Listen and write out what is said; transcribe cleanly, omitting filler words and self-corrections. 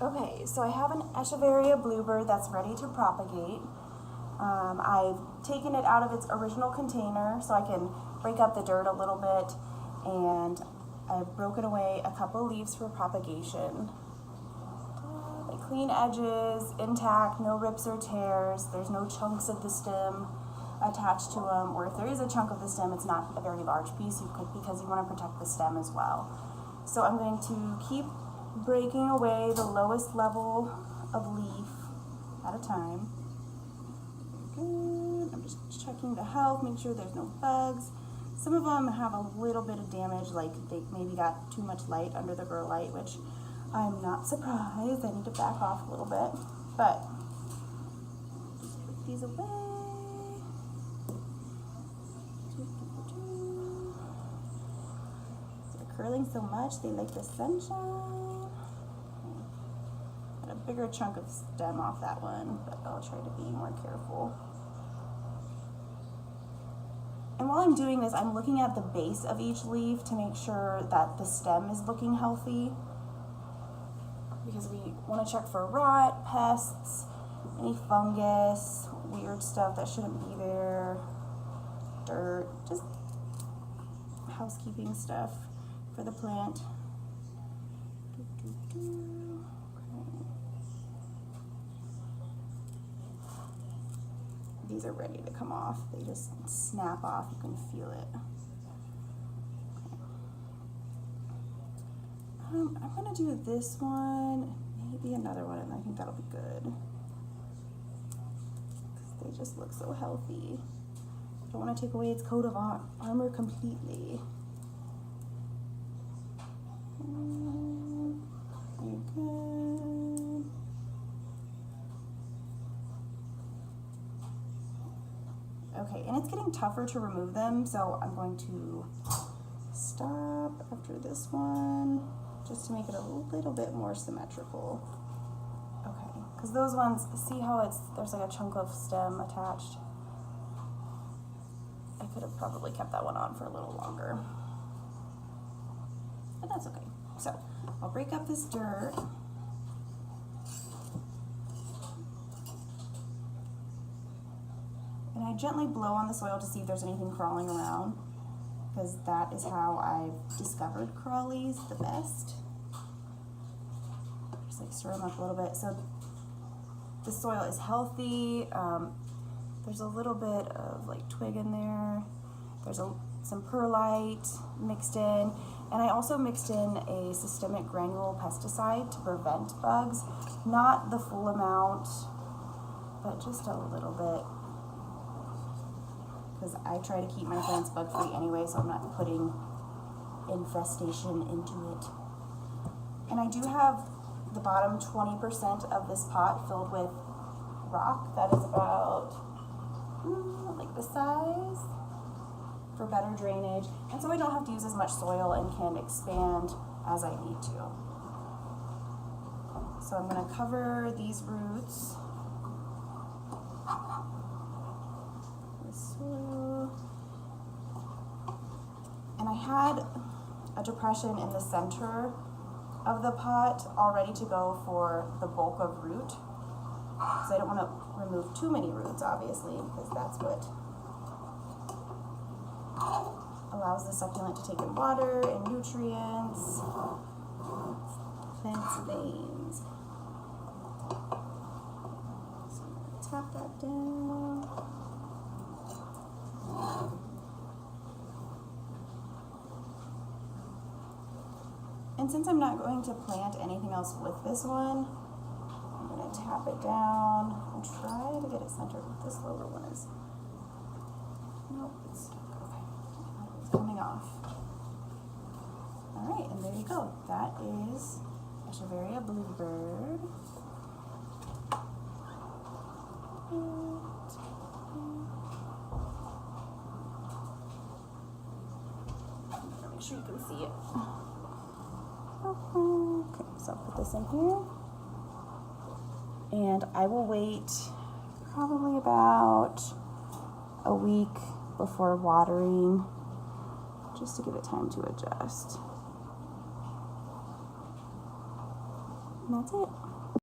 Okay, so I have an Echeveria Bluebird that's ready to propagate. I've taken it out of its original container so I can break up the dirt a little bit, and I've broken away a couple leaves for propagation. Like clean edges, intact, no rips or tears, there's no chunks of the stem attached to them, or if there is a chunk of the stem, it's not a very large piece because you want to protect the stem as well. So I'm going to keep breaking away the lowest level of leaf at a time. Good. I'm just checking the health, make sure there's no bugs. Some of them have a little bit of damage, like they maybe got too much light under the grow light, which I'm not surprised. I need to back off a little bit, but just put these away. They're curling so much, they like the sunshine. Got a bigger chunk of stem off that one, but I'll try to be more careful. And while I'm doing this, I'm looking at the base of each leaf to make sure that the stem is looking healthy, because we want to check for rot, pests, any fungus, weird stuff that shouldn't be there, dirt, just housekeeping stuff for the plant. These are ready to come off. They just snap off. You can feel it. Okay. I'm gonna do this one, maybe another one, and I think that'll be good. They just look so healthy. I don't want to take away its coat of armor completely. Very good. Okay, and it's getting tougher to remove them, so I'm going to stop after this one, just to make it a little bit more symmetrical. Okay, because those ones, see how there's like a chunk of stem attached? I could have probably kept that one on for a little longer, but that's okay. So I'll break up this dirt. And I gently blow on the soil to see if there's anything crawling around, because that is how I've discovered crawlies the best. Just like stir them up a little bit. So the soil is healthy. There's a little bit of like twig in there. There's some perlite mixed in. And I also mixed in a systemic granule pesticide to prevent bugs. Not the full amount, but just a little bit. Because I try to keep my plants bug free anyway, so I'm not putting infestation into it. And I do have the bottom 20% of this pot filled with rock that is about like this size for better drainage. And so I don't have to use as much soil and can expand as I need to. So I'm going to cover these roots with soil. And I had a depression in the center of the pot all ready to go for the bulk of root. So I don't want to remove too many roots, obviously, because that's what allows the succulent to take in water and nutrients, plant's veins. So I'm going to tap that down. And since I'm not going to plant anything else with this one, I'm going to tap it down and try to get it centered. This lower one is, nope, it's stuck. Okay, it's coming off. All right, and there you go. That is Echeveria Bluebird. Make sure you can see it. Okay, so I'll put this in here. And I will wait probably about a week before watering, just to give it time to adjust. And that's it.